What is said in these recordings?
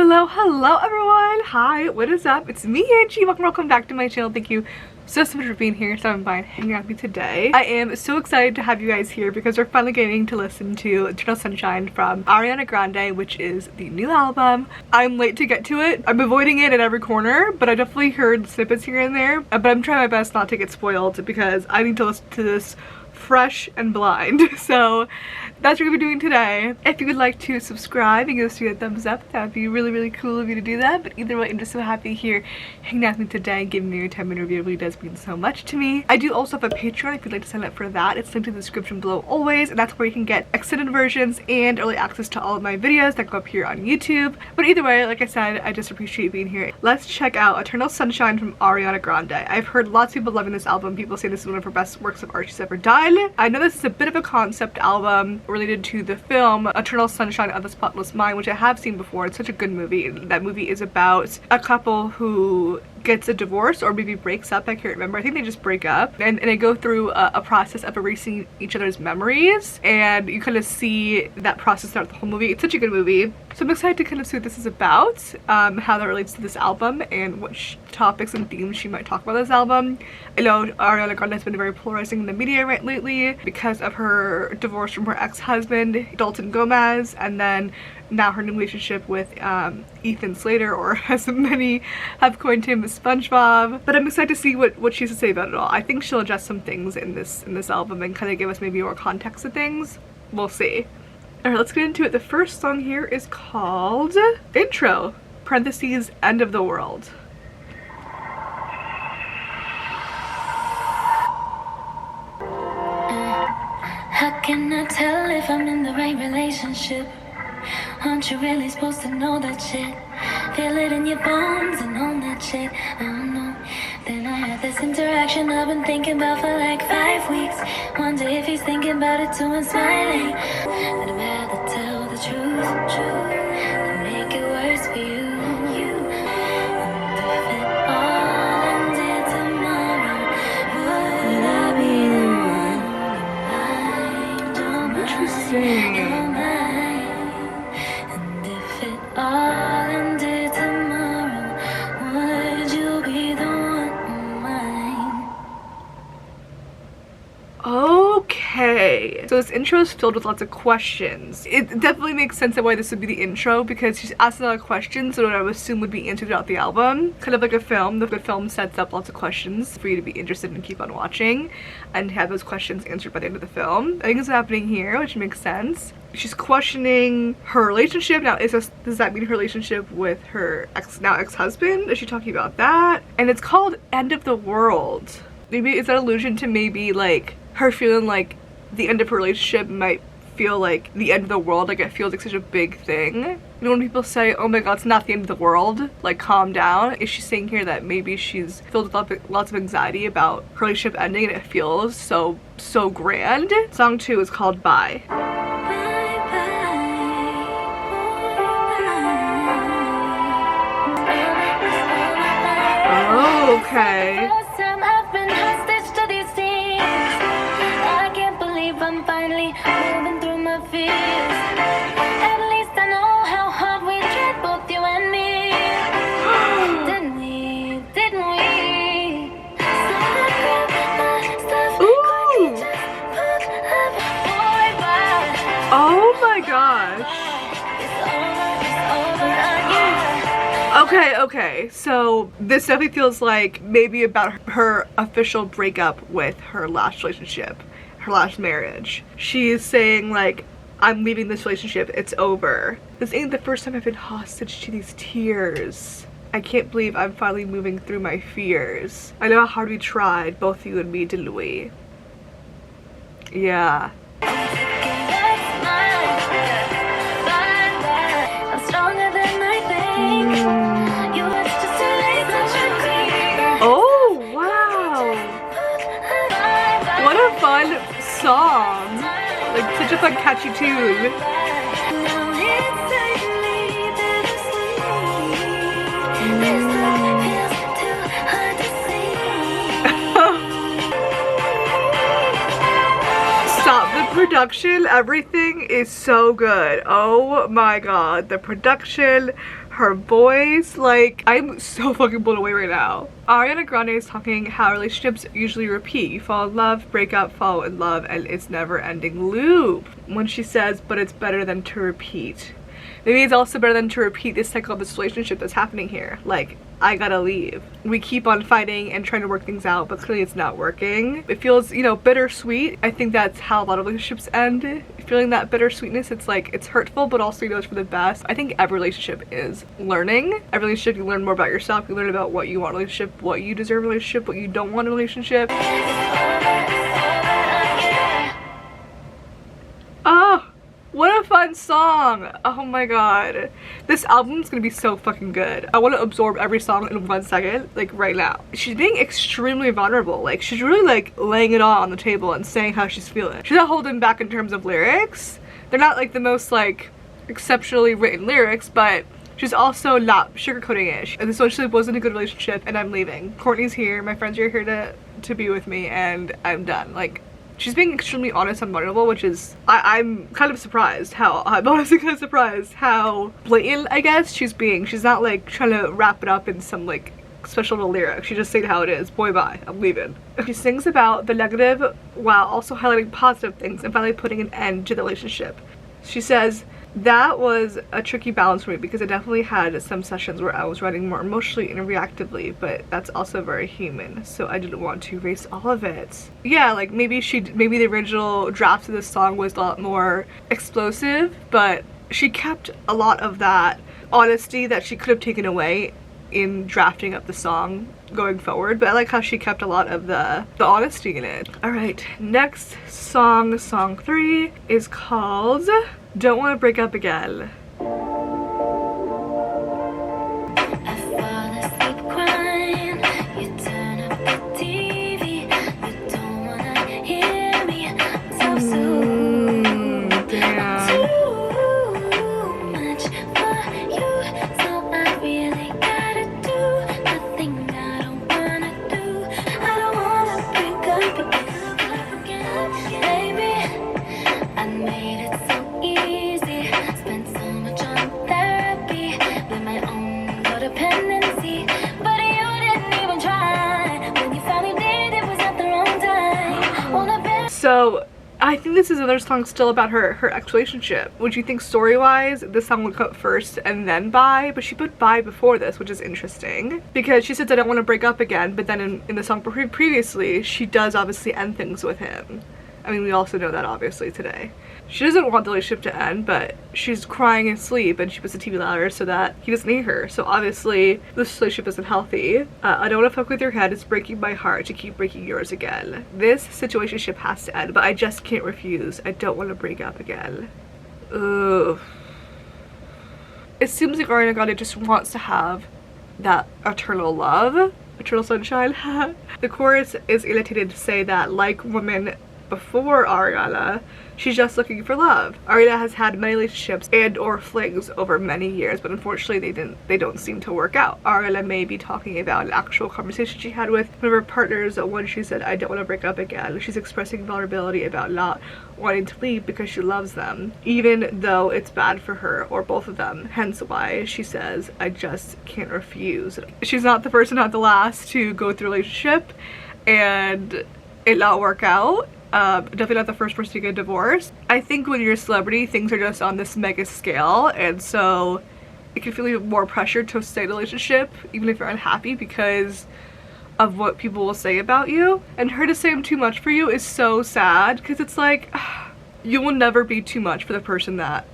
Hello everyone. Hi, what is up? It's me, Angie. Welcome back to my channel. Thank you so much for being here, stopping by and hanging out with me today. I am so excited to have you guys here because we're finally getting to listen to Eternal Sunshine from Ariana Grande, which is the new album. I'm late to get to it. I'm avoiding it at every corner, but I definitely heard snippets here and there. But I'm trying my best not to get spoiled because I need to listen to this fresh and blind. So that's what we're gonna be doing today. If you would like to subscribe and give us a thumbs up, that would be really cool of you to do that. But either way, I'm just so happy here hanging out with me today and giving me your 10-minute review. It really does mean so much to me. I do also have a Patreon if you'd like to sign up for that. It's linked in the description below always, and that's where you can get extended versions and early access to all of my videos that go up here on YouTube. But either way, like I said, I just appreciate being here. Let's check out Eternal Sunshine from Ariana Grande. I've heard lots of people loving this album. People say this is one of her best works of art she's ever done. I know this is a bit of a concept album related to the film Eternal Sunshine of the Spotless Mind, which I have seen before. It's such a good movie. That movie is about a couple who gets a divorce or maybe breaks up. I can't remember. I think they just break up and they go through a process of erasing each other's memories, and you kind of see that process throughout the whole movie. It's such a good movie. So I'm excited to kind of see what this is about, how that relates to this album, and what topics and themes she might talk about this album. I know Ariana Grande has been very polarizing in the media lately because of her divorce from her ex-husband, Dalton Gomez, and then now her new relationship with Ethan Slater, or as many have coined him, SpongeBob. But I'm excited to see what she has to say about it all. I think she'll adjust some things in this album and kind of give us maybe more context to things. We'll see. Alright, let's get into it. The first song here is called Intro, parentheses, End of the World. How can I tell if I'm in the right relationship? Aren't you really supposed to know that shit? Feel it in your bones and all that shit. I don't know. Then I had this interaction I've been thinking about for like 5 weeks. Wonder if he's thinking about it too and smiling. I'd rather tell the truth than make it worse for you. And if it all ended tomorrow, would I be the one? Don't mind. Interesting. All ended tomorrow, would you be the one mine? Okay, so this intro is filled with lots of questions. It definitely makes sense of why this would be the intro, because she's asking a lot of questions that I would assume would be answered throughout the album. Kind of like a film. The film sets up lots of questions for you to be interested and keep on watching and have those questions answered by the end of the film. I think that's happening here, which makes sense. She's questioning her relationship. Now, does that mean her relationship with her ex-husband? Is she talking about that? And it's called End of the World. Maybe is that an allusion to maybe like her feeling like the end of her relationship might feel like the end of the world, like it feels like such a big thing. You know, when people say, oh my god, it's not the end of the world, like calm down. Is she saying here that maybe she's filled with lots of anxiety about her relationship ending and it feels so grand? Song 2 is called Bye. Oh, okay. I'm finally moving through my fears. At least I know how hard we tried, both you and me. Didn't we? So I grabbed my stuff. Ooh. Oh my gosh. Okay, so this definitely feels like maybe about her official breakup with her last relationship. Her last marriage. She is saying like, I'm leaving this relationship, it's over. This ain't the first time I've been hostage to these tears. I can't believe I'm finally moving through my fears. I know how hard we tried, both you and me, didn't we? Yeah. Oh wow! What a fun song. Like such a fun catchy tune. Stop, the production, everything is so good. Oh my god, the production, her voice, like, I'm so fucking blown away right now. Ariana Grande is talking how relationships usually repeat. You fall in love, break up, fall in love, and it's never ending loop. When she says, but it's better than to repeat. Maybe it's also better than to repeat this cycle of this relationship that's happening here. Like, I gotta leave. We keep on fighting and trying to work things out, but clearly it's not working. It feels, you know, bittersweet. I think that's how a lot of relationships end. Feeling that bittersweetness, it's like, it's hurtful, but also, you know, it's for the best. I think every relationship is learning. Every relationship, you learn more about yourself. You learn about what you want in a relationship, what you deserve in a relationship, what you don't want in a relationship. Oh, what a fun song. Oh my god. This album's gonna be so fucking good. I want to absorb every song in 1 second, like right now. She's being extremely vulnerable. Like, she's really like laying it all on the table and saying how she's feeling. She's not holding back in terms of lyrics. They're not like the most like exceptionally written lyrics, but she's also not sugarcoating it. And this actually wasn't a good relationship and I'm leaving. Courtney's here, my friends are here to be with me, and I'm done. Like, she's being extremely honest and vulnerable, which is, I'm kind of surprised how, I'm honestly kind of surprised how blatant, I guess, she's being. She's not like trying to wrap it up in some like special little lyric. She just saying how it is. Boy, bye, I'm leaving. She sings about the negative while also highlighting positive things and finally putting an end to the relationship. She says, that was a tricky balance for me because I definitely had some sessions where I was writing more emotionally and reactively, but that's also very human, so I didn't want to erase all of it. Yeah, like maybe the original draft of this song was a lot more explosive, but she kept a lot of that honesty that she could have taken away in drafting up the song going forward, but I like how she kept a lot of the honesty in it. Alright, next song, song 3, is called Don't Want to Break Up Again. So I think this is another song still about her ex-relationship. Would you think story-wise this song would come first and then bye? But she put bye before this, which is interesting because she says I don't want to break up again, but then in the song previously she does obviously end things with him. I mean, we also know that obviously today. She doesn't want the relationship to end, but she's crying in sleep and she puts the TV louder so that he doesn't hear her. So obviously this relationship isn't healthy. I don't want to fuck with your head. It's breaking my heart to keep breaking yours again. This situationship has to end, but I just can't refuse. I don't want to break up again. Ugh. It seems like Ariana Grande just wants to have that eternal love, eternal sunshine. The chorus is irritated to say that, like women before Ariana, she's just looking for love. Ariana has had many relationships and or flings over many years, but unfortunately they don't seem to work out. Ariana may be talking about an actual conversation she had with one of her partners when she said, I don't want to break up again. She's expressing vulnerability about not wanting to leave because she loves them, even though it's bad for her or both of them. Hence why she says, I just can't refuse. She's not the first and not the last to go through a relationship and it not work out. Definitely not the first person to get divorced. I think when you're a celebrity, things are just on this mega scale, and so it can feel even more pressure to stay in a relationship even if you're unhappy because of what people will say about you. And her to say I'm too much for you is so sad because it's like you will never be too much for the person that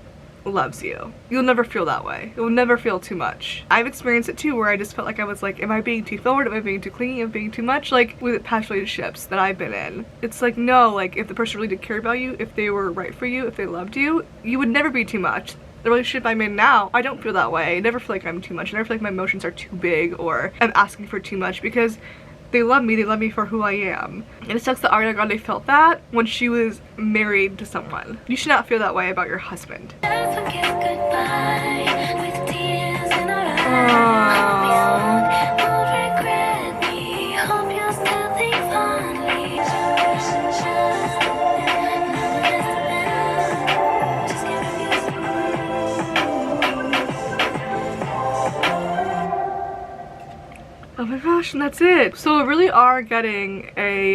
loves you. You'll never feel that way. You'll never feel too much. I've experienced it too, where I just felt like I was like, am I being too forward? Am I being too clingy? Am I being too much? Like with past relationships that I've been in, it's like, no, like if the person really did care about you, if they were right for you, if they loved you, you would never be too much. The relationship I'm in now, I don't feel that way. I never feel like I'm too much. I never feel like my emotions are too big or I'm asking for too much because they love me for who I am. And it sucks that Ariana Grande felt that when she was married to someone. You should not feel that way about your husband. Oh my gosh, and that's it. So we really are getting a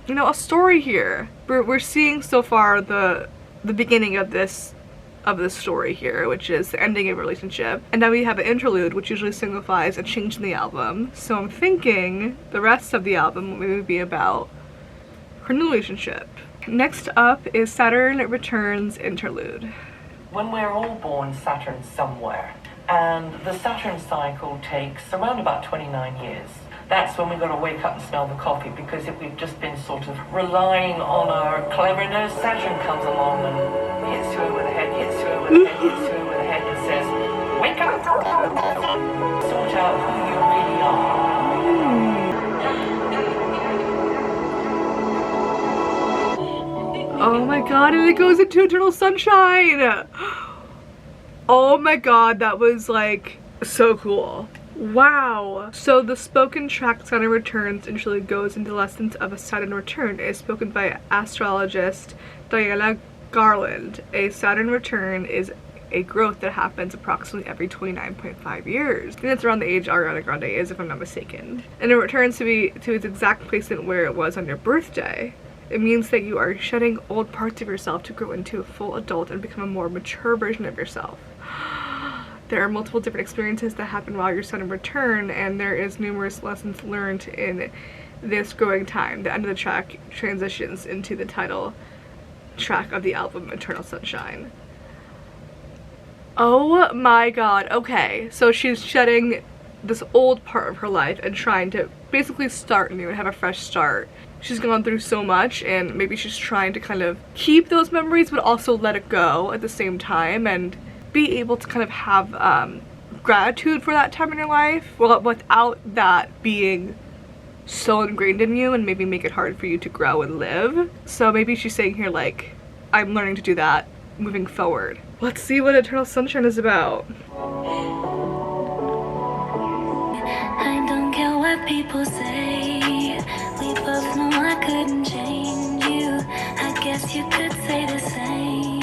you know, a story here. We're seeing so far the beginning of this story here, which is the ending of a relationship, and then we have an interlude, which usually signifies a change in the album. So I'm thinking the rest of the album will maybe be about her new relationship. Next up is Saturn Returns interlude. When we're all born, Saturn's somewhere, and the Saturn cycle takes around about 29 years. That's when we've got to wake up and smell the coffee, because if we've just been sort of relying on our cleverness, Saturn comes along and hits you over the head, hits you over the head, hits you over the head and says, wake up! Sort out who you really are. Oh my god, and it goes into Eternal Sunshine! Oh my god, that was like so cool. Wow. So the spoken track Saturn Returns initially goes into lessons of a Saturn return. It is spoken by astrologist Diana Garland. A Saturn return is a growth that happens approximately every 29.5 years. I think that's around the age Ariana Grande is, if I'm not mistaken. And it returns to its exact placement where it was on your birthday. It means that you are shedding old parts of yourself to grow into a full adult and become a more mature version of yourself. There are multiple different experiences that happen while you're Saturn return, and there is numerous lessons learned in this growing time. The end of the track transitions into the title track of the album, Eternal Sunshine. Oh my god, okay. So she's shedding this old part of her life and trying to basically start new and have a fresh start. She's gone through so much, and maybe she's trying to kind of keep those memories but also let it go at the same time and be able to kind of have gratitude for that time in your life, well, without that being so ingrained in you and maybe make it hard for you to grow and live. So maybe she's saying here, like, I'm learning to do that moving forward. Let's see what Eternal Sunshine is about. I don't care what people say. We both know I couldn't change you. I guess you could say the same.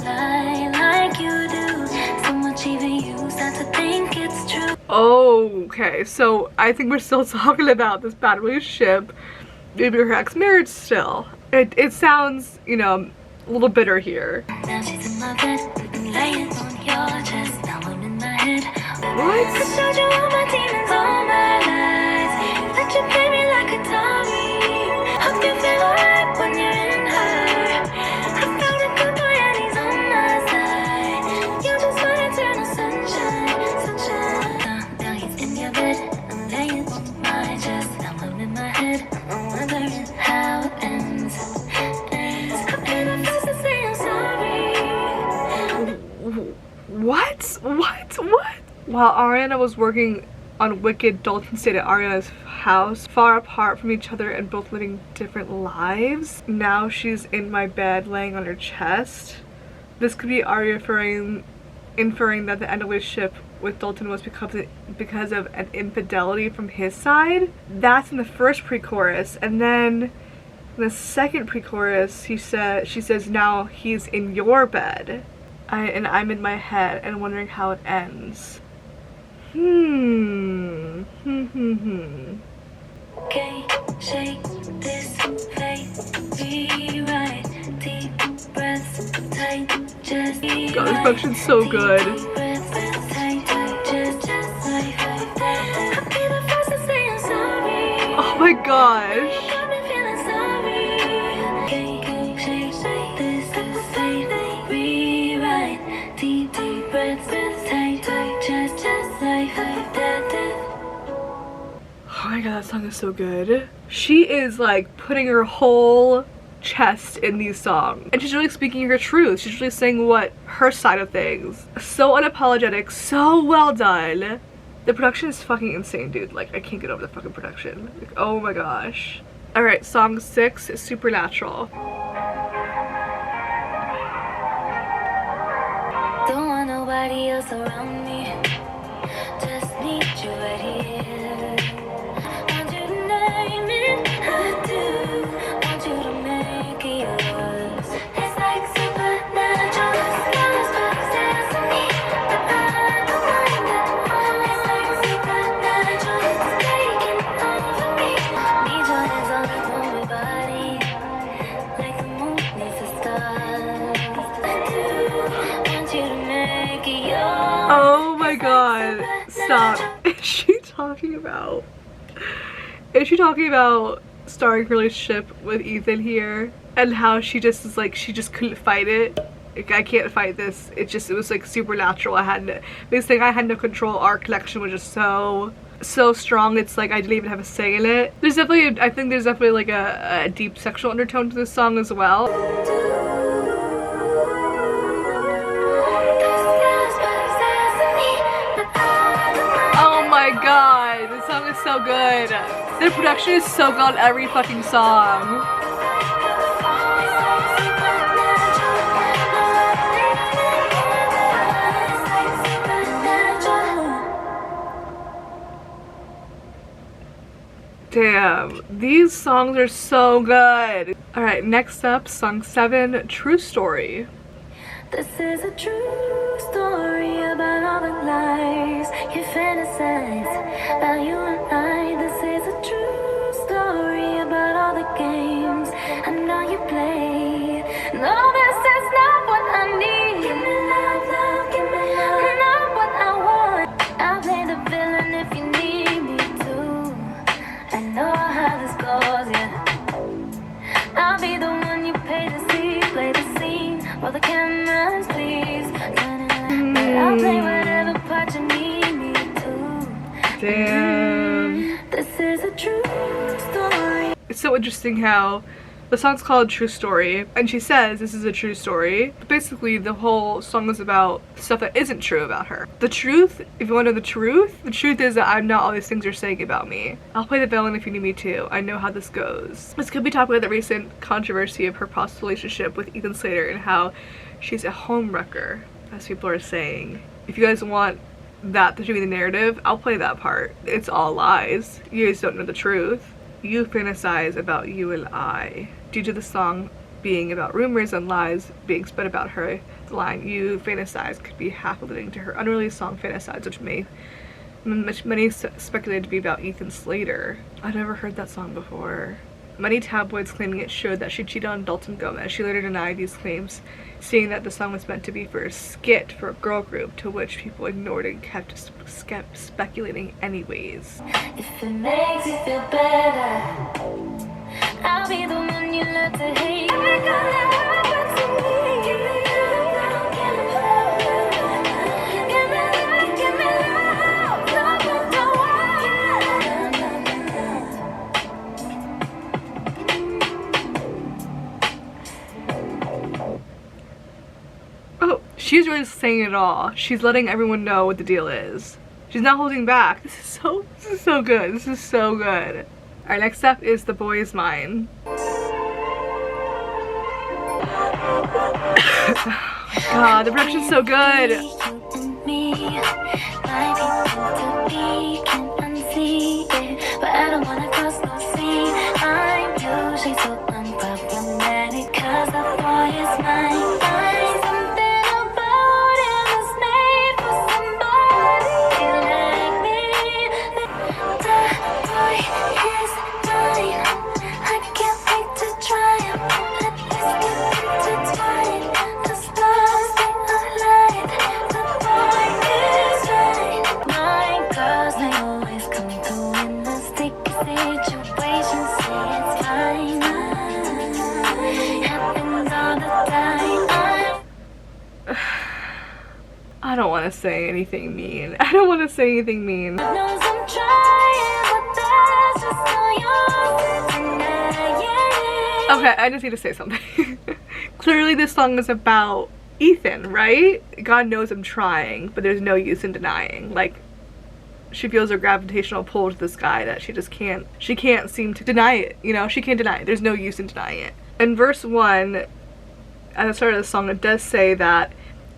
Lie like you do. So much even you start to think it's true. Okay, so I think we're still talking about this bad relationship. Maybe her ex-marriage still. It sounds, you know, a little bitter here. Now she's in my bed, laying on your chest. Now I'm in my head. What? I showed you all my demons, all my lies. Let you play me like a dummy. Hope you feel alright when you're in her. I found a good boy and he's on my side. You're just my eternal sunshine, sunshine. Now he's in your bed, I'm laying on my chest. Now I'm in my head, I'm wondering how it ends. And I'm supposed to say I'm sorry. What? While Ariana was working on Wicked, Dalton stayed at Ariana's house, far apart from each other and both living different lives. Now she's in my bed laying on her chest. This could be Aria inferring that the end of the relationship with Dalton was because of an infidelity from his side. That's in the first pre-chorus, and then in the second pre-chorus she says now he's in your bed. And I'm in my head and wondering how it ends. Okay, shake this faith, rewrite, deep breaths, tight, just God, this production's so good. Oh my gosh. Oh my god, that song is so good. She is like putting her whole chest in these songs, and she's really speaking her truth. She's really saying what her side of things. So unapologetic, so well done. The production is fucking insane, dude. Like, I can't get over the fucking production. Like, oh my gosh. Alright, song 6 is Supernatural. Don't want nobody else around me. Just need you right here. Want you to name it, I do. Want you to make it yours. It's like supernatural. Stars falling down on me, but I don't mind at all. It's like supernatural. Oh my god. Stop. Is she talking about starting her relationship with Ethan here? And how she just is like, she just couldn't fight it. Like, I can't fight this. It was like supernatural. I had no control. Our connection was just so strong. It's like I didn't even have a say in it. I think there's definitely like a deep sexual undertone to this song as well. Oh my god, this song is so good. The production is so good on every fucking song. Damn, these songs are so good. Alright, next up, song 7, True Story. This is a true story about all the lies you fantasize about you and I. This is a true story about all the games I know you play. No, this is not what I need. Give me love, love, give me love. Not what I want. I'll play the villain if you need me to. I know how this goes, yeah. I'll be the one you pay to see, play the scene while the cameras please. I'll play whatever part you need me to. Damn. This is a true story. It's so interesting how the song's called True Story, and she says this is a true story. But basically, the whole song is about stuff that isn't true about her. The truth, if you want to know the truth is that I'm not all these things you're saying about me. I'll play the villain if you need me to. I know how this goes. This could be talking about the recent controversy of her past relationship with Ethan Slater and how she's a homewrecker, as people are saying. If you guys want that to be the narrative, I'll play that part. It's all lies. You guys don't know the truth. You fantasize about you and I. Due to the song being about rumors and lies being spread about her, the line "you fantasize" could be half alluding to her unreleased song "Fantasize," which many speculated to be about Ethan Slater. I've never heard that song before. Many tabloids claiming it showed that she cheated on Dalton Gomez. She later denied these claims, saying that the song was meant to be for a skit for a girl group, to which people ignored and kept speculating anyways. If it makes you feel better, I'll be the one you love to hate. Oh, she's really saying it all. She's letting everyone know what the deal is. She's not holding back. This is so good. This is so good. Alright, next up is The Boy Is Mine. God, the production's so good. But I don't wanna cross no sea. I'm usually so unproblematic, 'cause the boy is mine. Something about him is made for somebody like me. The boy is mine. I can't wait to try him. Let this get intertwined. The stars they align. The boy is mine. My girls, they always come through in the sticky situations. Say it's fine. Happens all the time. I don't want to say anything mean. I don't want to say anything mean. God knows I'm trying, but that's just no use denying. Okay, I just need to say something. Clearly this song is about Ethan, right? God knows I'm trying, but there's no use in denying. Like, she feels a gravitational pull to this guy that she can't seem to deny it, you know? She can't deny it. There's no use in denying it. In verse 1, at the start of the song, it does say that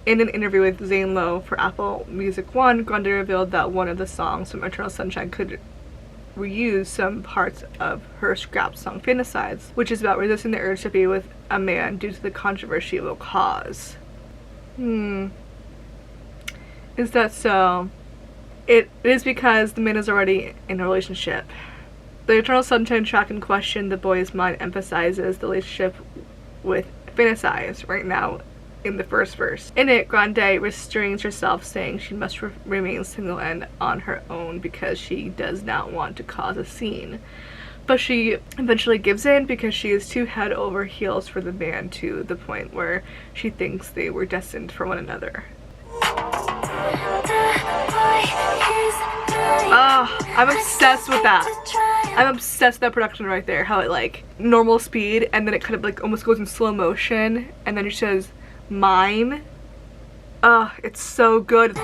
in an interview with Zane Lowe for Apple Music One, Grande revealed that one of the songs from Eternal Sunshine could reuse some parts of her scrap song Fantasize, which is about resisting the urge to be with a man due to the controversy it will cause. Is that so? It is because the man is already in a relationship. The Eternal Sunshine track in question, The Boy Is Mine, emphasizes the relationship with Fantasize right now in the first verse. In it, Grande restrains herself, saying she must remain single and on her own because she does not want to cause a scene. But she eventually gives in because she is too head over heels for the man, to the point where she thinks they were destined for one another. I'm obsessed with that. I'm obsessed with that production right there. How it like normal speed and then it kind of like almost goes in slow motion and then it says mine. It's so good.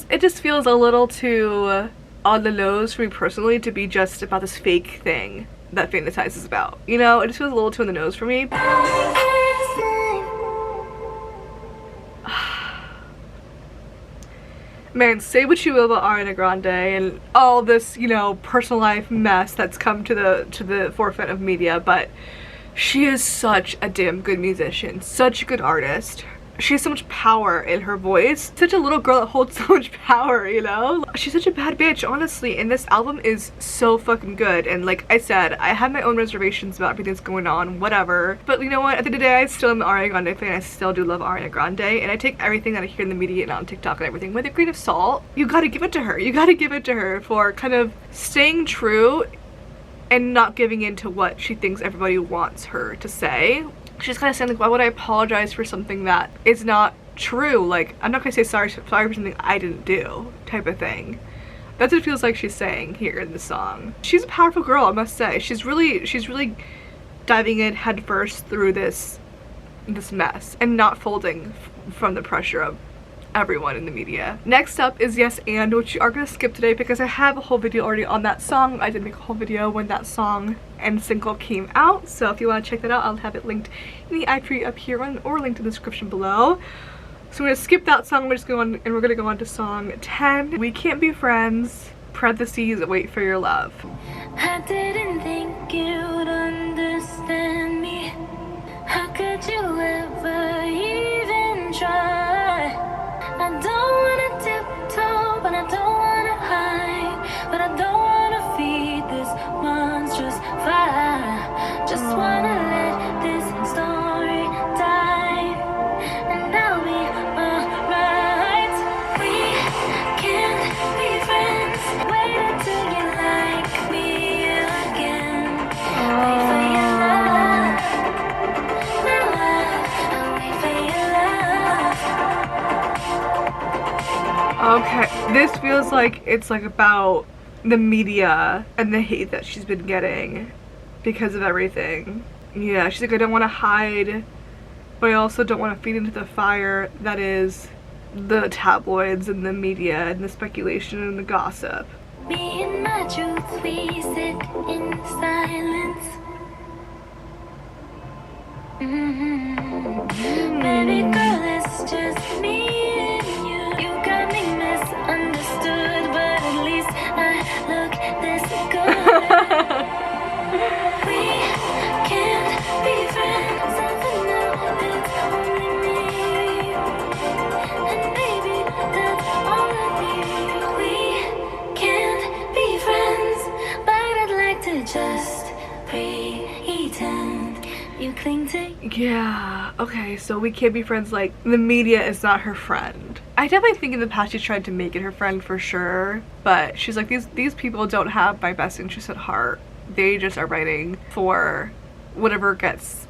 It just feels a little too on the nose for me personally to be just about this fake thing that fantasizes about. You know, it just feels a little too on the nose for me. Man, say what you will about Ariana Grande and all this, you know, personal life mess that's come to the forefront of media, but she is such a damn good musician, such a good artist. She has so much power in her voice. Such a little girl that holds so much power, you know? She's such a bad bitch, honestly, and this album is so fucking good. And like I said, I have my own reservations about everything that's going on, whatever. But you know what? At the end of the day, I still am an Ariana Grande fan. I still do love Ariana Grande, and I take everything that I hear in the media and on TikTok and everything with a grain of salt. You gotta give it to her. You gotta give it to her for kind of staying true and not giving in to what she thinks everybody wants her to say. She's kind of saying like, why would I apologize for something that is not true? Like, I'm not gonna say sorry for something I didn't do, type of thing. That's what it feels like she's saying here in the song. She's a powerful girl, I must say. She's really diving in head first through this mess and not folding from the pressure of everyone in the media. Next up is Yes And, which you are gonna skip today because I have a whole video already on that song. I did make a whole video when that song and single came out, so if you want to check that out, I'll have it linked in the iTree up here or linked in the description below. So we're gonna skip that song, we're gonna go on to song 10, We Can't Be Friends, parentheses, Wait for Your Love. I didn't think you'd understand me. How could you ever even try? I don't wanna tiptoe, but I don't wanna hide, but I don't wanna feed this monstrous fire. Just wanna let this story die, and I'll be alright. We can't be friends. Wait until you like me again. Wait for your love. Now I'll wait for your love. Okay, this feels like it's like about the media and the hate that she's been getting because of everything. Yeah, she's like, I don't want to hide, but I also don't want to feed into the fire that is the tabloids and the media and the speculation and the gossip. Me and my truth, we sit in silence. Baby girl, it's just me and you. You got me misunderstood, but at least I look this good. We can't be friends, and now it's only me. And baby, that's all I need. We can't be friends, but I'd like to just pretend you cling to. Yeah, okay, so we can't be friends, like, the media is not her friend. I definitely think in the past she tried to make it her friend for sure, but she's like, these people don't have my best interest at heart. They just are writing for whatever gets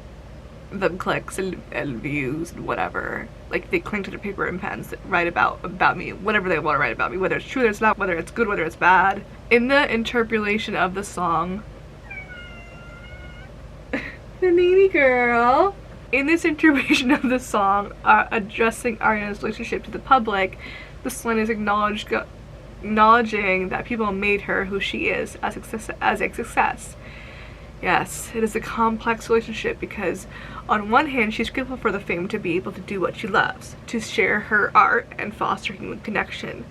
them clicks and views and whatever. Like, they cling to their paper and pens that write about me, whatever they want to write about me, whether it's true or it's not, whether it's good, whether it's bad. In the interpolation of the song, the needy girl. In this interpretation of the song, addressing Ariana's relationship to the public, this line is acknowledging that people made her who she is as a success. Yes, it is a complex relationship because on one hand, she's grateful for the fame to be able to do what she loves, to share her art and foster human connection.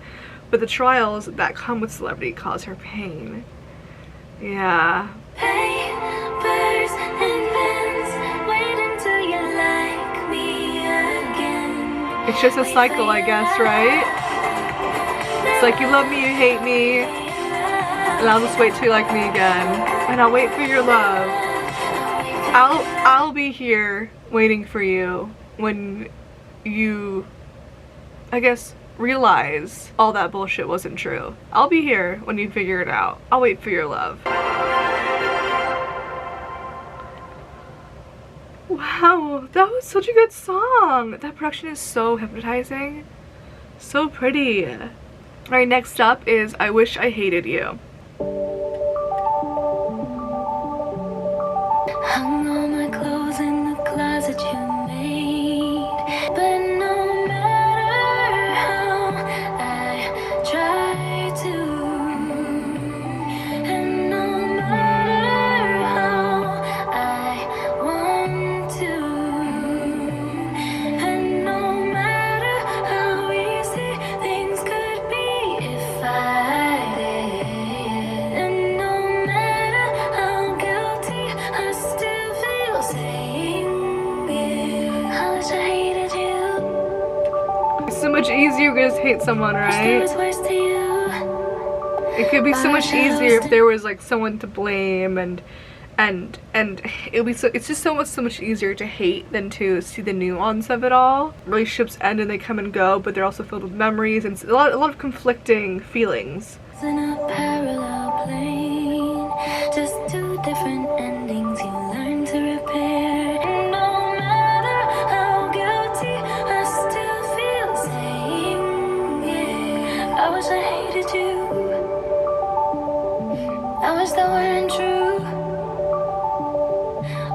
But the trials that come with celebrity cause her pain. Yeah. Papers and pens, wait until you like me again. It's just a cycle, I guess, right? It's like you love me, you hate me, and I'll just wait till you like me again. And I'll wait for your love. I'll be here waiting for you when you, I guess, realize all that bullshit wasn't true. I'll be here when you figure it out. I'll wait for your love. Wow, that was such a good song. That production is so hypnotizing. So pretty. Alright, next up is I Wish I Hated You. Hung all my clothes in the closet you made, but no matter how I try to, and no matter how I want to, and no matter how easy things could be if I did, and no matter how guilty I still feel saying it. I wish I hated you. It's so much easier to just hate someone, Wish there right? was worse to you. It could be so much easier if there was like someone to blame and it'll be so, it's just so much easier to hate than to see the nuance of it all. Relationships end and they come and go, but they're also filled with memories and a lot of conflicting feelings. In a parallel plane, just two different endings you learn to repair. And no matter how guilty, I still feel saying it. I wish I hated you. I wish that weren't true.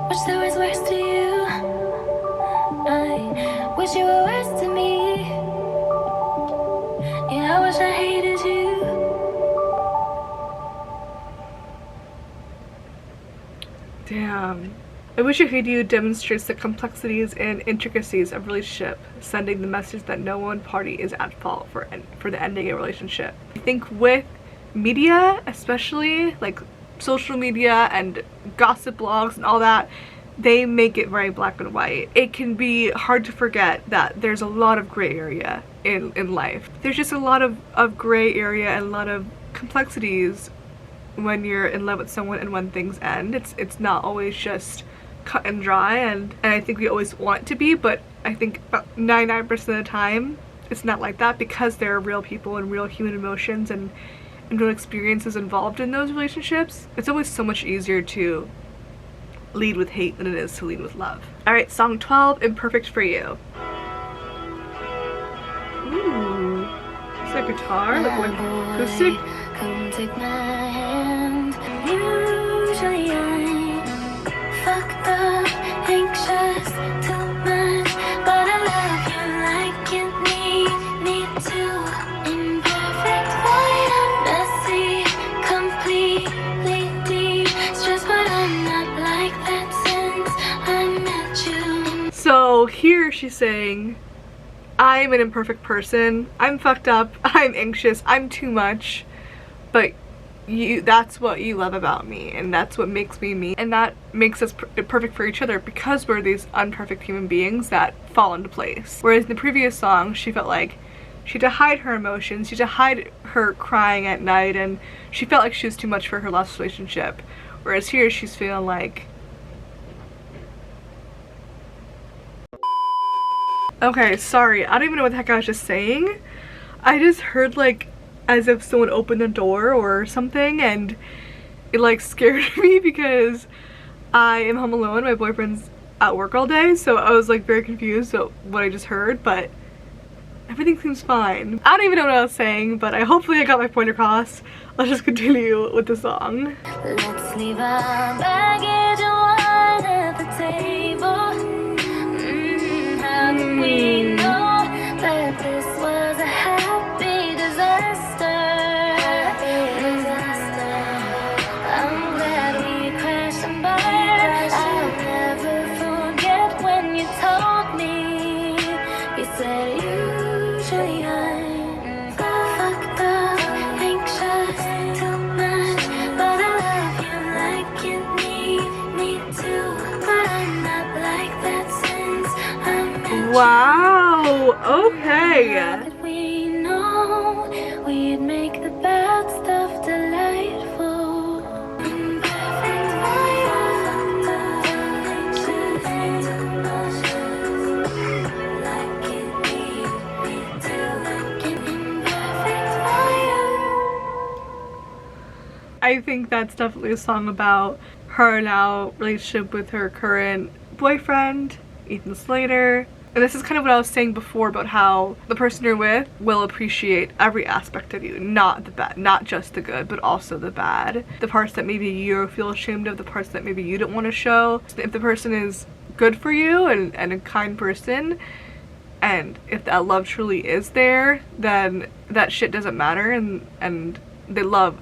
Wish there was worse to you. I wish you were worse to me. Yeah, I wish I hated you. Damn. I Wish I Hated You demonstrates the complexities and intricacies of relationship, sending the message that no one party is at fault for the ending of a relationship. I think with media, especially like social media and gossip blogs and all that, they make it very black and white. It can be hard to forget that there's a lot of gray area in life. There's just a lot of gray area and a lot of complexities when you're in love with someone and when things end. It's not always just cut and dry, and I think we always want it to be, but I think about 99% of the time it's not like that because there are real people and real human emotions and real experiences involved in those relationships. It's always so much easier to lead with hate than it is to lead with love. Alright, song 12, Imperfect for You. Ooh, it's a guitar, like one acoustic. Come take my hand. Usually I'm fucked up, anxious, too much, but I love you like you need me to. Imperfect, void, messy, completely deep. Stressed, but I'm not like that since I met you. So here she's saying, I'm an imperfect person, I'm fucked up, I'm anxious, I'm too much, but that's what you love about me, and that's what makes me me, and that makes us perfect for each other because we're these unperfect human beings that fall into place. Whereas in the previous song, she felt like she had to hide her emotions, she had to hide her crying at night, and she felt like she was too much for her last relationship. Whereas here, she's feeling like, okay, sorry, I don't even know what the heck I was just saying. I just heard like as if someone opened the door or something, and it like scared me because I am home alone. My boyfriend's at work all day, so I was like very confused at what I just heard, but everything seems fine. I don't even know what I was saying, but hopefully I got my point across. Let's just continue with the song. Let's leave our baggage and wine at the table. How can we know that this was a happy disaster? I'm glad we crashed and burned. said usually I'm fucked up, anxious, too much, but I love you like you need me to. But I'm not like that since I met Wow, okay. you. We know we'd make the bad stuff delightful. Imperfect like you need me to. Like an imperfect I think that's definitely a song about her now relationship with her current boyfriend, Ethan Slater. And this is kind of what I was saying before about how the person you're with will appreciate every aspect of you, not the bad, not just the good, but also the bad. The parts that maybe you feel ashamed of, the parts that maybe you don't want to show. If the person is good for you and a kind person, and if that love truly is there, then that shit doesn't matter, and they love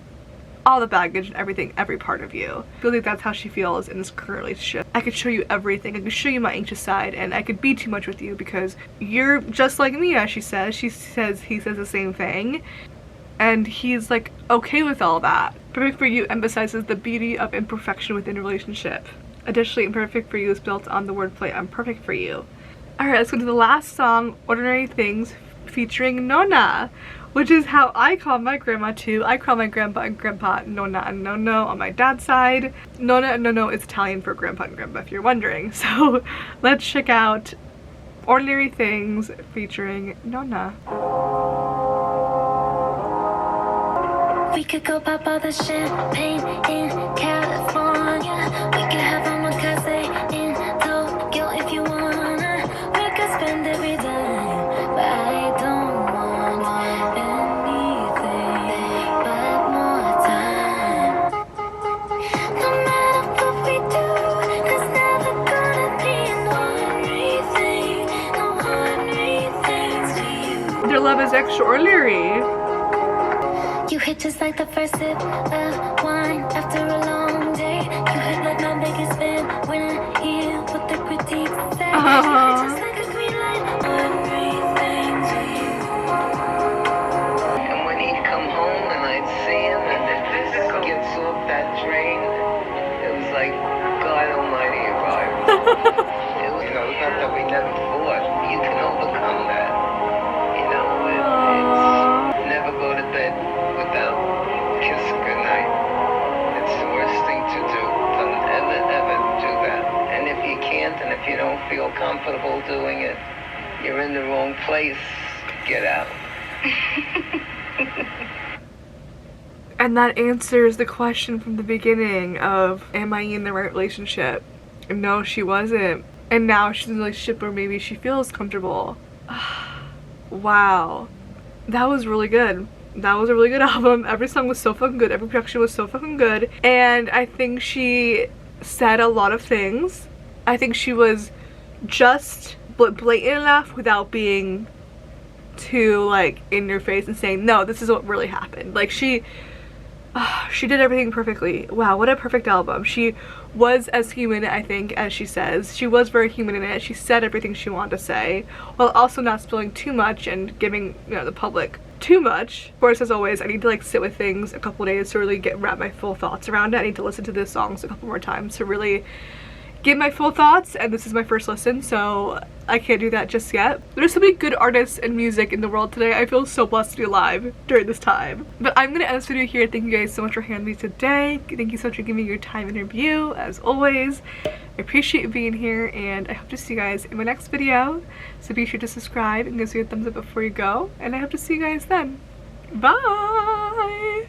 all the baggage and everything, every part of you. I feel like that's how she feels in this current relationship. I could show you everything. I could show you my anxious side, and I could be too much with you because you're just like me, as she says. He says the same thing, and he's like okay with all that. Perfect for You emphasizes the beauty of imperfection within a relationship. Additionally, Imperfect for You is built on the wordplay I'm perfect for you. Alright, let's go to the last song, Ordinary Things, featuring Nonna, which is how I call my grandma too. I call my grandpa and grandpa Nonna and Nonno on my dad's side. Nonna and Nonno is Italian for grandpa and grandpa, if you're wondering. So let's check out Ordinary Things featuring Nonna. We could go pop all the champagne in California. We could have omakase in Tokyo if you wanna. We could spend every dime, but I don't want anything but more time. No matter what we do, there's never gonna be an ordinary thing. No ordinary things for you. Their love is extraordinary. You hit just like the first sip of wine after a long day. You hit like my biggest fan when I hear what the critics say. You hit just like a green light, ordinary things for you. And when he'd come home and I'd see him and the gets off that train, it was like God Almighty arrived. It was, it's not that we never fought. You can overcome that. It's never go to bed without kissing goodnight. It's the worst thing to do. Don't ever do that. And if you can't, and if you don't feel comfortable doing it, you're in the wrong place. Get out. And that answers the question from the beginning of, am I in the right relationship? No, she wasn't. And now she's in a relationship where maybe she feels comfortable. Wow. That was really good. That was a really good album. Every song was so fucking good. Every production was so fucking good. And I think she said a lot of things. I think she was just blatant enough without being too like in your face and saying, no, this is what really happened. Like she did everything perfectly. Wow, what a perfect album. She was as human, I think, as she says. She was very human in it. She said everything she wanted to say, while also not spilling too much and giving, the public too much. Of course, as always, I need to like sit with things a couple days to really wrap my full thoughts around it. I need to listen to the songs a couple more times to really get my full thoughts, and this is my first listen, so I can't do that just yet. There's so many good artists and music in the world today. I feel so blessed to be alive during this time. But I'm gonna end this video here. Thank you guys so much for hanging with me today. Thank you so much for giving me your time and review, as always. I appreciate you being here, and I hope to see you guys in my next video. So be sure to subscribe and give me a thumbs up before you go, and I hope to see you guys then. Bye!